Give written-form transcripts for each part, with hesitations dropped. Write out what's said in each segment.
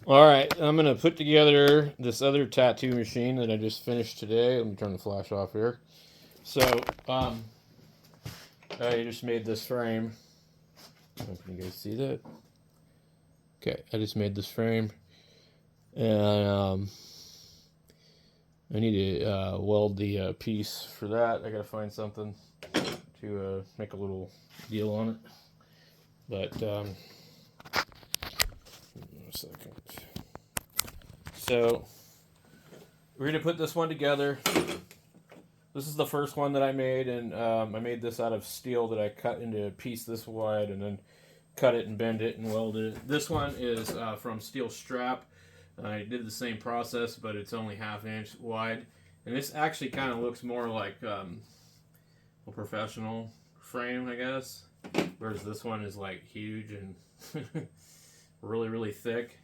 All right, I'm gonna put together this other tattoo machine that I just finished today. Let me turn the flash off here. So, um, I just made this frame. Can you guys see that? Okay, I just made this frame, and I need to weld the piece for that. I gotta find something to make a little deal on it. But a second. So we're gonna put this one together. This is the first one that I made, and I made this out of steel that I cut into a piece this wide, and then cut it and bend it and welded it. This one is from Steel Strap. I did the same process, but it's only half-inch wide, and this actually kind of looks more like a professional frame, I guess. Whereas this one is like huge and really, really thick.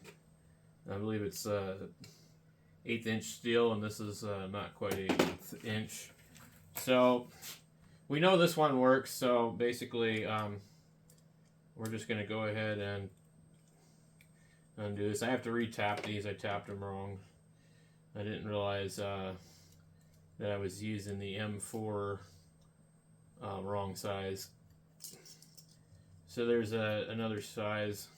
I believe it's 1/8 inch steel, and this is not quite 1/8 inch. So we know this one works. So basically, we're just gonna go ahead and undo this. I have to re-tap these. I tapped them wrong. I didn't realize that I was using the M4 wrong size. So there's another size,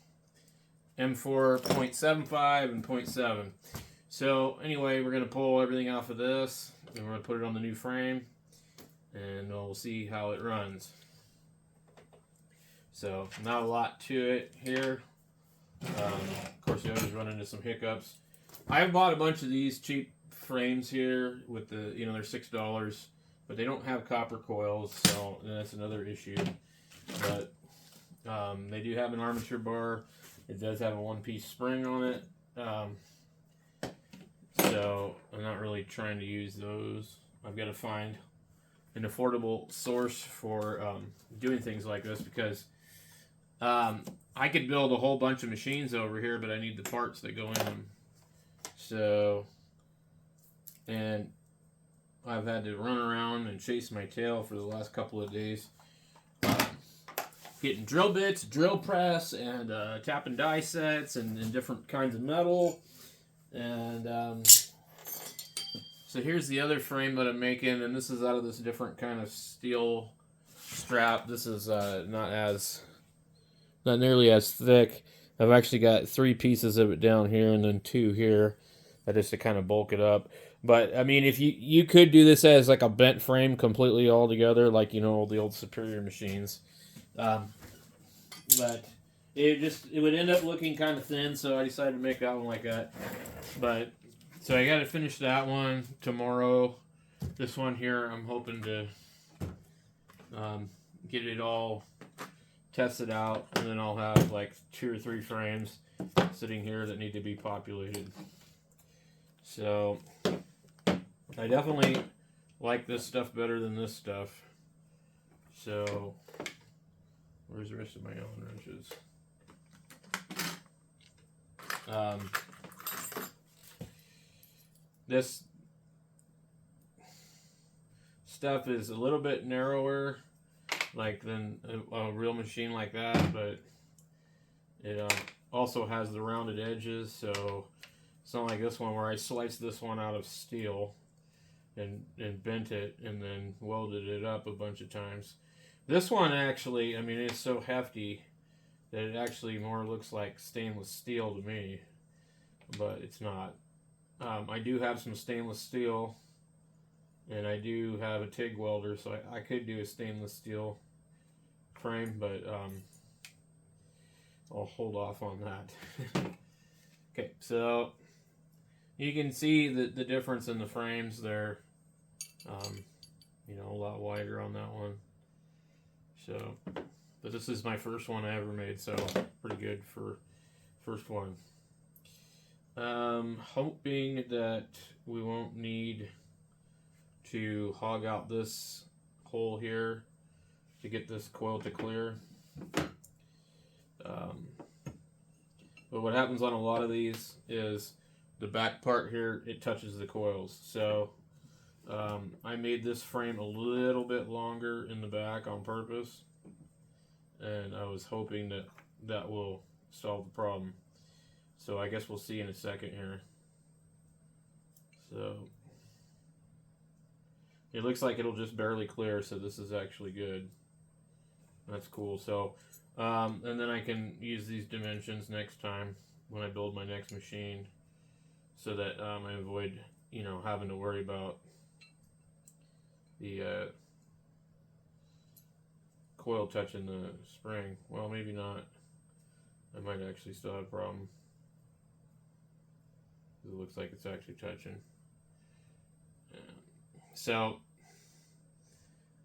M4.75 and 0.7. So anyway, we're going to pull everything off of this, and we're going to put it on the new frame, and we'll see how it runs. So not a lot to it here. Of course, you always run into some hiccups. I've bought a bunch of these cheap frames here with the, they're $6, but they don't have copper coils, so that's another issue. But they do have an armature bar. It does have a one-piece spring on it. So I'm not really trying to use those. I've got to find an affordable source for doing things like this, because I could build a whole bunch of machines over here, but I need the parts that go in them. So, and I've had to run around and chase my tail for the last couple of days, getting drill bits, drill press, and tap and die sets, and different kinds of metal. And so here's the other frame that I'm making, and this is out of this different kind of steel strap. This is not nearly as thick. I've actually got 3 pieces of it down here, and then 2 here, just to kind of bulk it up. But I mean, if you could do this as like a bent frame completely all together, like the old Superior machines, but it would end up looking kind of thin. So I decided to make that one like that. But so I got to finish that one tomorrow. This one here, I'm hoping to get it all tested out, and then I'll have like 2 or 3 frames sitting here that need to be populated. So I definitely like this stuff better than this stuff. So where's the rest of my Allen wrenches? This stuff is a little bit narrower like than a real machine like that, but it also has the rounded edges, so it's not like this one where I sliced this one out of steel and bent it and then welded it up a bunch of times. This one actually, I mean, it's so hefty that it actually more looks like stainless steel to me, but it's not. I do have some stainless steel, and I do have a TIG welder, so I could do a stainless steel frame, but I'll hold off on that. Okay, so you can see the difference in the frames there. A lot wider on that one. So, but this is my first one I ever made, so pretty good for first one. Hoping that we won't need to hog out this hole here to get this coil to clear. But what happens on a lot of these is the back part here, it touches the coils. So I made this frame a little bit longer in the back on purpose, and I was hoping that will solve the problem. So I guess we'll see in a second here. So it looks like it'll just barely clear, so this is actually good. That's cool. So, and then I can use these dimensions next time when I build my next machine, so that I avoid, having to worry about the coil touching the spring. Well, maybe not. I might actually still have a problem. It looks like it's actually touching. So,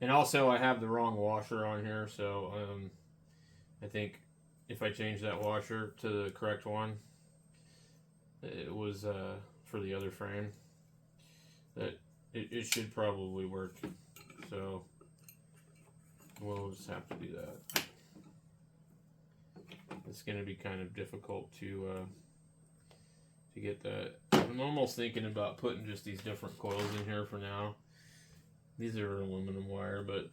and also I have the wrong washer on here, so I think if I change that washer to the correct one, it was for the other frame, that it should probably work. So we'll just have to do that. It's going to be kind of difficult to get that. I'm almost thinking about putting just these different coils in here for now. These are aluminum wire, but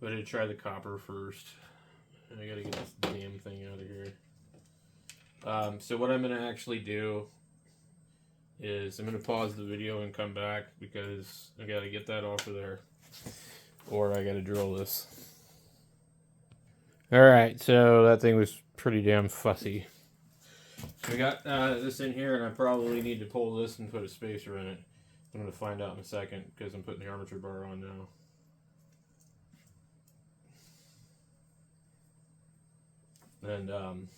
I'd try the copper first. I gotta get this damn thing out of here. So what I'm gonna actually do is I'm gonna pause the video and come back, because I gotta get that off of there, or I gotta drill this. Alright, so that thing was pretty damn fussy. We got this in here, and I probably need to pull this and put a spacer in it. I'm going to find out in a second, because I'm putting the armature bar on now. And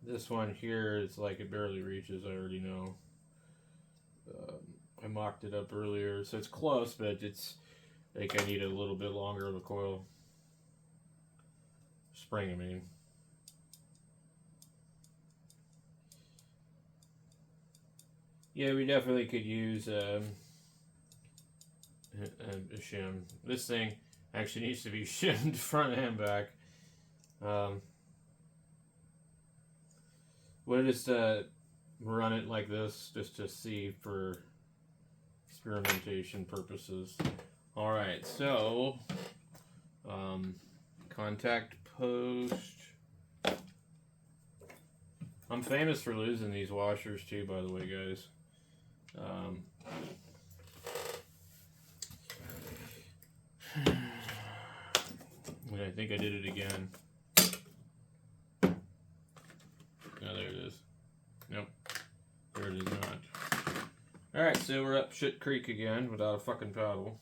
this one here is like it barely reaches, I already know. I mocked it up earlier, so it's close, but it's like I need a little bit longer of a coil. Spring, I mean. Yeah, we definitely could use a shim. This thing actually needs to be shimmed front and back. We'll just run it like this just to see for experimentation purposes. Alright, so contact post. I'm famous for losing these washers too, by the way, guys. And I think I did it again. No, there it is. Nope. There it is not. Alright, so we're up shit creek again without a fucking paddle.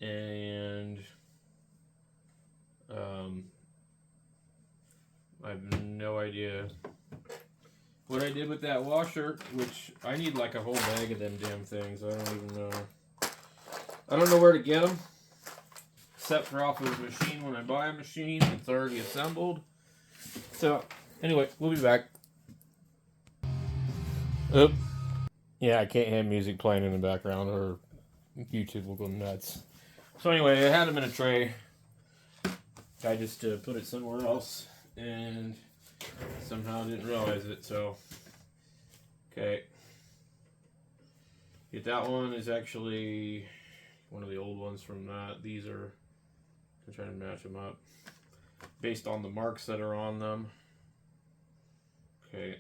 And I have no idea what I did with that washer, which I need like a whole bag of them damn things. I don't even know. I don't know where to get them, except for off of the machine. When I buy a machine, it's already assembled. So, anyway, we'll be back. Oop. Yeah, I can't have music playing in the background or YouTube will go nuts. So anyway, I had them in a tray. I just put it somewhere else and somehow didn't realize it, so okay. That one is actually one of the old ones from that. These are, I'm trying to match them up based on the marks that are on them. Okay.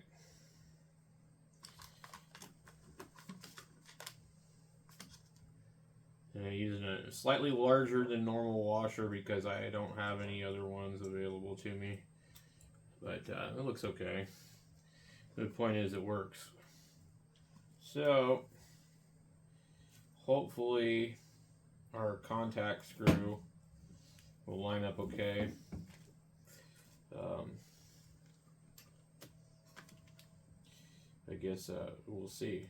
And I'm using a slightly larger than normal washer because I don't have any other ones available to me. But it looks okay. The point is it works. So, hopefully our contact screw will line up okay. I guess we'll see.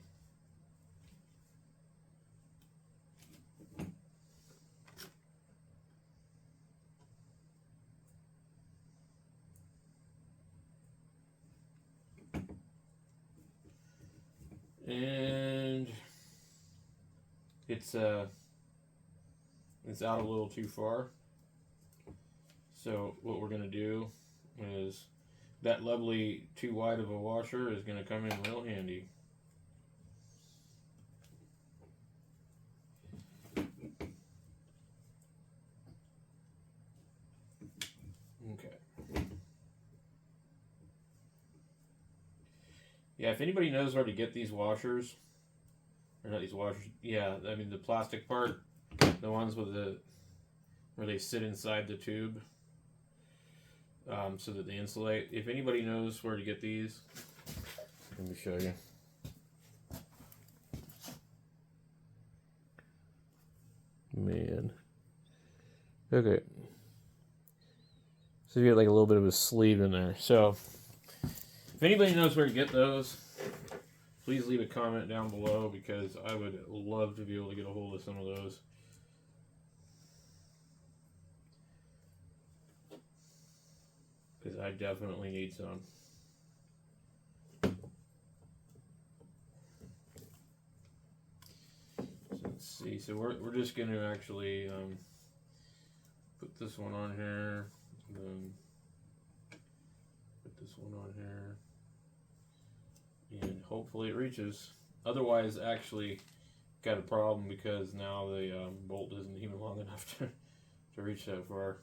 And it's out a little too far. So what we're going to do is that lovely too wide of a washer is going to come in real handy. Okay. Yeah, if anybody knows where to get these washers, or not these washers, yeah, I mean the plastic part, the ones with the where they sit inside the tube, so that they insulate. If anybody knows where to get these, let me show you. Man. Okay. So you get like a little bit of a sleeve in there. So if anybody knows where to get those, please leave a comment down below because I would love to be able to get a hold of some of those. Because I definitely need some. So let's see. So we're just going to actually put this one on here. And then put this one on here. And hopefully it reaches. Otherwise, actually got a problem because now the bolt isn't even long enough to reach that far.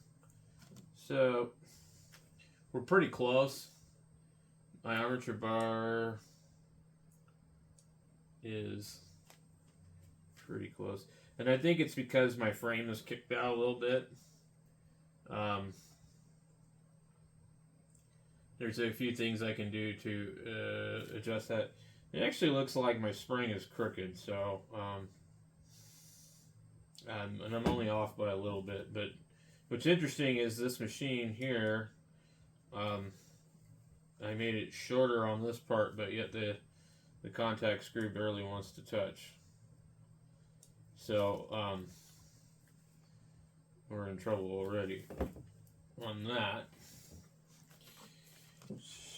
So we're pretty close. My armature bar is pretty close. And I think it's because my frame is kicked out a little bit. There's a few things I can do to adjust that. It actually looks like my spring is crooked, so and I'm only off by a little bit. But what's interesting is this machine here. I made it shorter on this part, but yet the contact screw barely wants to touch. So we're in trouble already on that.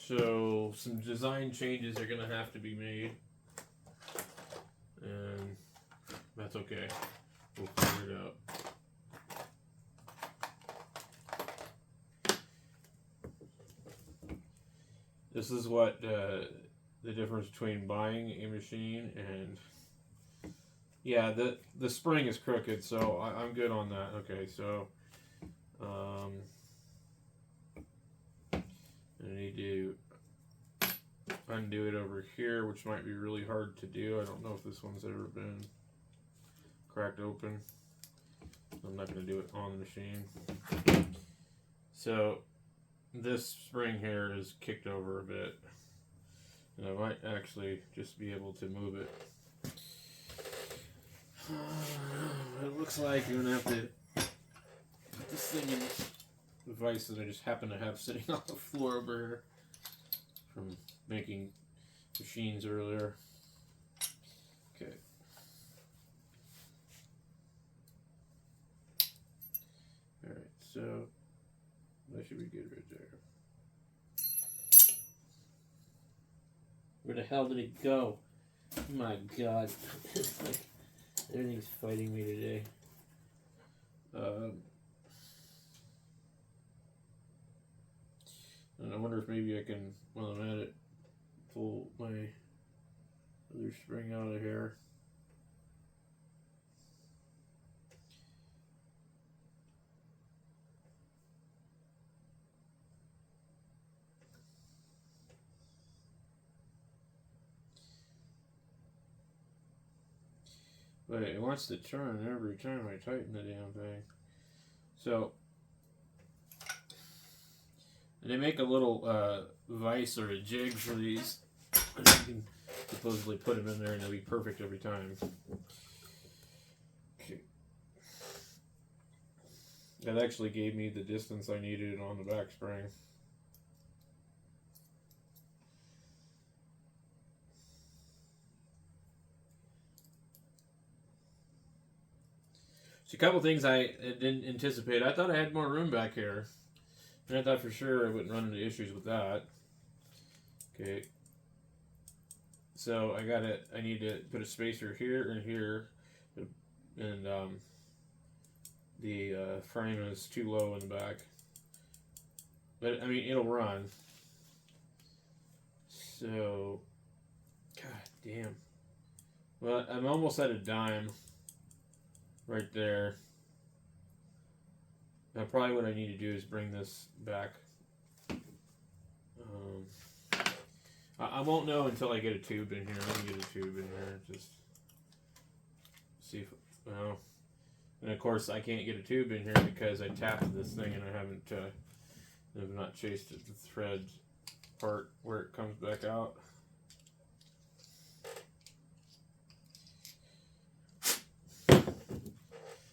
So some design changes are going to have to be made, and that's okay. We'll figure it out. This is what the difference between buying a machine and yeah, the spring is crooked, so I'm good on that. Okay, so I need to undo it over here, which might be really hard to do. I don't know if this one's ever been cracked open. I'm not going to do it on the machine. So this spring here is kicked over a bit, and I might actually just be able to move it. It looks like you're going to have to put this thing in the vise that I just happen to have sitting on the floor over here from making machines earlier. Okay. Alright, so that should be good right there. Where the hell did it go? Oh my god. It's like everything's fighting me today. And I wonder if maybe I can, while I'm at it, pull my other spring out of here. But it wants to turn every time I tighten the damn thing. So, and they make a little vise or a jig for these. And you can supposedly put them in there and they'll be perfect every time. Okay. That actually gave me the distance I needed on the back spring. So a couple things I didn't anticipate. I thought I had more room back here. And I thought for sure I wouldn't run into issues with that. Okay. So I need to put a spacer here and here. And the frame is too low in the back. But I mean, it'll run. So, god damn. Well, I'm almost at a dime right there. Now, probably what I need to do is bring this back. I won't know until I get a tube in here. Let me get a tube in here. Just see if, well, and of course I can't get a tube in here because I tapped this thing and I have not chased the thread part where it comes back out.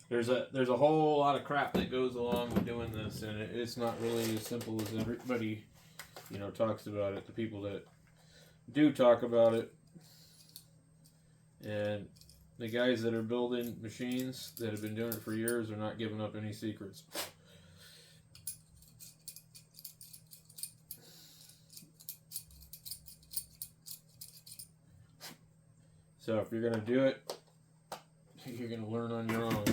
There's a whole lot of crap that goes along with doing this, and it's not really as simple as everybody, talks about it. The people that do talk about it, and the guys that are building machines that have been doing it for years are not giving up any secrets. So if you're gonna do it, you're gonna learn on your own.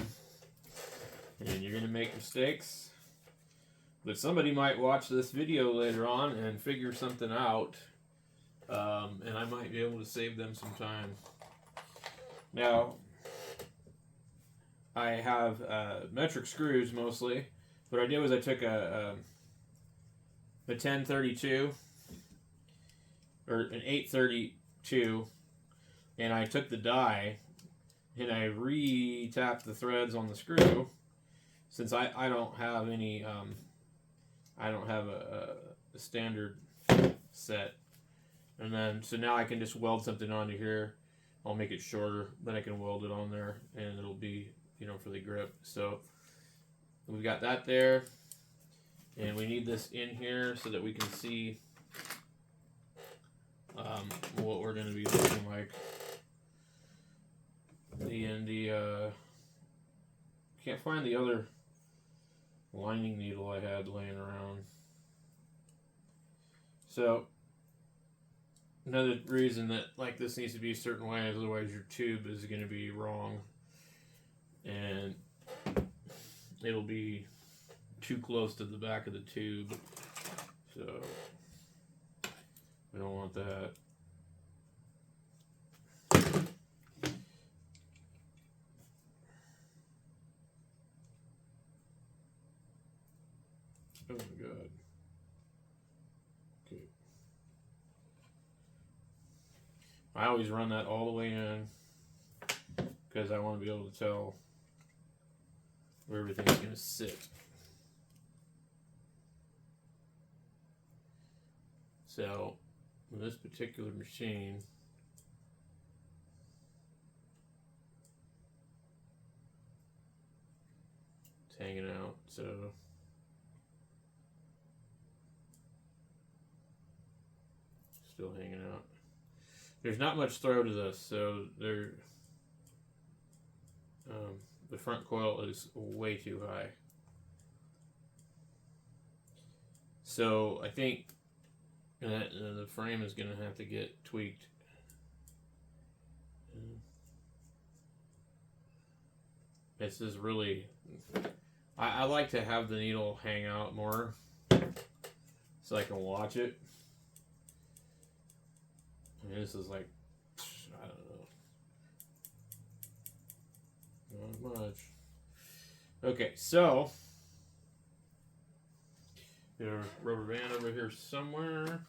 And you're going to make mistakes. But somebody might watch this video later on and figure something out. And I might be able to save them some time. Now, I have metric screws mostly. What I did was I took a 1032 or an 832, and I took the die and I re-tapped the threads on the screw. Since I don't have any, I don't have a standard set. And then, so now I can just weld something onto here. I'll make it shorter, then I can weld it on there, and it'll be, for the grip. So, we've got that there. And we need this in here so that we can see what we're going to be looking like. Can't find the other lining needle I had laying around. So another reason that this needs to be a certain way, otherwise your tube is going to be wrong and it'll be too close to the back of the tube. So we don't want that. Oh my god. Okay. I always run that all the way in because I want to be able to tell where everything's going to sit. So, with this particular machine, it's hanging out, so still hanging out. There's not much throw to this, so the front coil is way too high. So I think that the frame is going to have to get tweaked. This is really, I like to have the needle hang out more so I can watch it. I mean, this is like, I don't know, not much. Okay, so there's a rubber band over here somewhere,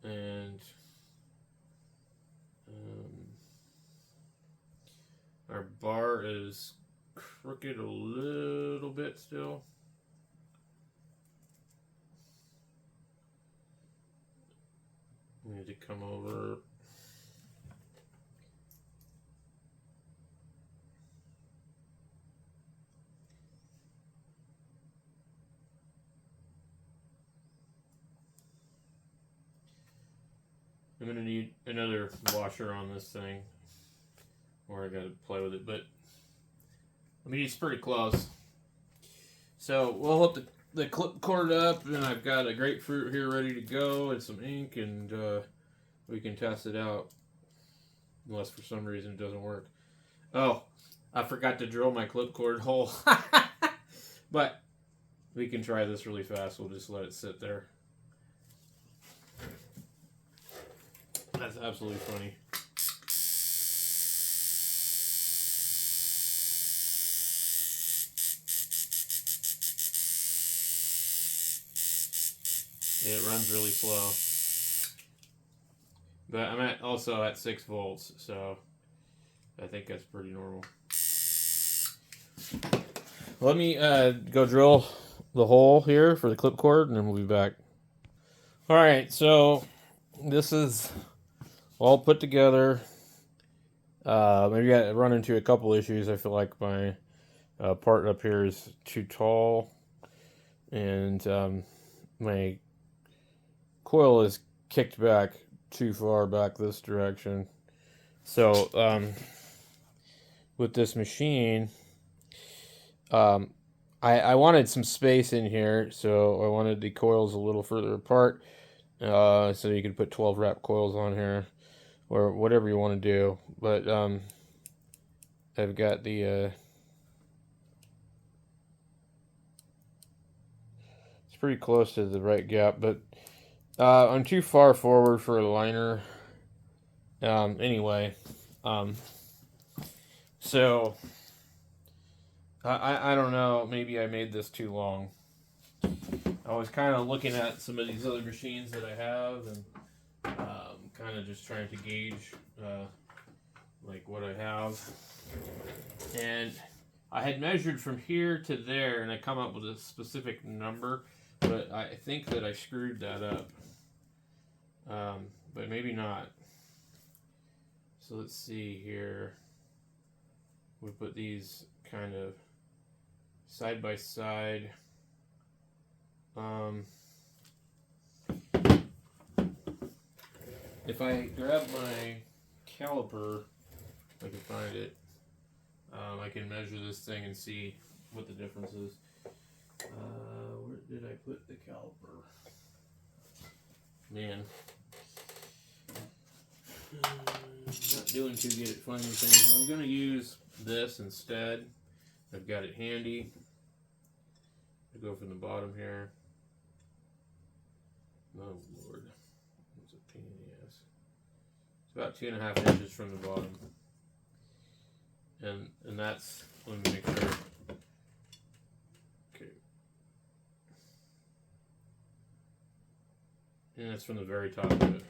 and our bar is crooked a little bit still. We need to come over. I'm going to need another washer on this thing, or I got to play with it, but I mean, it's pretty close. So we'll hook the clip cord up, and I've got a grapefruit here ready to go and some ink, and we can test it out, unless for some reason it doesn't work. Oh, I forgot to drill my clip cord hole. But we can try this really fast. We'll just let it sit there. That's absolutely funny. It runs really slow. But I'm also at 6 volts, so I think that's pretty normal. Let me go drill the hole here for the clip cord, and then we'll be back. All right, so this is all put together. Maybe I run into a couple issues. I feel like my part up here is too tall, and my coil is kicked back too far back this direction. So with this machine, I wanted some space in here, so I wanted the coils a little further apart, so you could put 12 wrap coils on here, or whatever you want to do. But I've got the it's pretty close to the right gap, but I'm too far forward for a liner. Anyway, so I don't know, maybe I made this too long. I was kind of looking at some of these other machines that I have, and kind of just trying to gauge like what I have. And I had measured from here to there, and I come up with a specific number, but I think that I screwed that up. But maybe not. So let's see here. We put these kind of side by side. If I grab my caliper, if I can find it, I can measure this thing and see what the difference is. Where did I put the caliper? Man. Not doing too good at finding things. I'm going to use this instead. I've got it handy. I go from the bottom here. Oh Lord, it's a pain in the ass. It's about 2.5 inches from the bottom, and that's, let me make sure. Okay, and that's from the very top of it.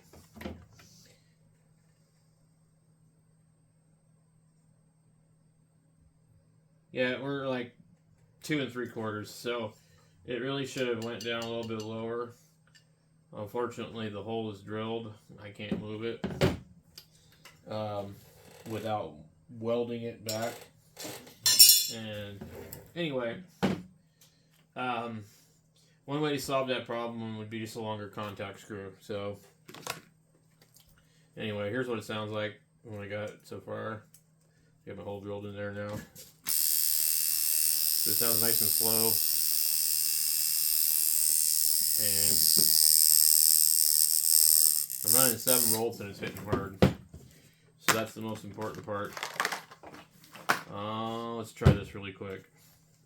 Yeah, we're like 2 3/4, so it really should have went down a little bit lower. Unfortunately, the hole is drilled. I can't move it without welding it back. And anyway, one way to solve that problem would be just a longer contact screw. So anyway, here's what it sounds like when I got it so far. Got my hole drilled in there now. So it sounds nice and slow. And I'm running 7 volts and it's hitting hard. So that's the most important part. Let's try this really quick.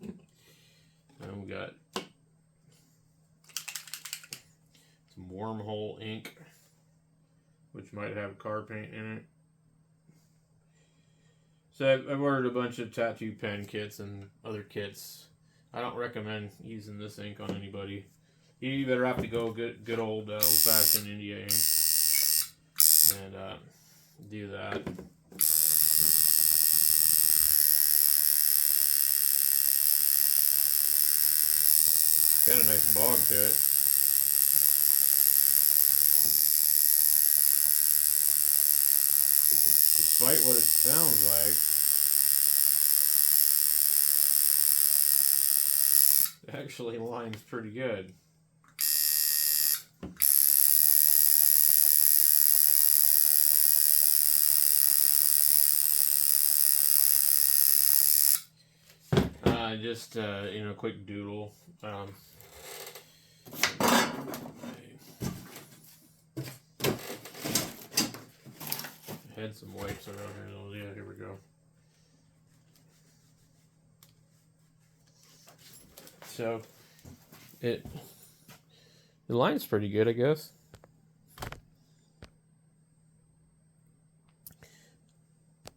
And we got some Wormhole ink, which might have car paint in it. So I've ordered a bunch of tattoo pen kits and other kits. I don't recommend using this ink on anybody. You better have to go good old old-fashioned India ink and do that. Got a nice bog to it. Despite what it sounds like, it actually lines pretty good. Just quick doodle. I had some wipes around here. Yeah, here we go. So the line's pretty good, I guess.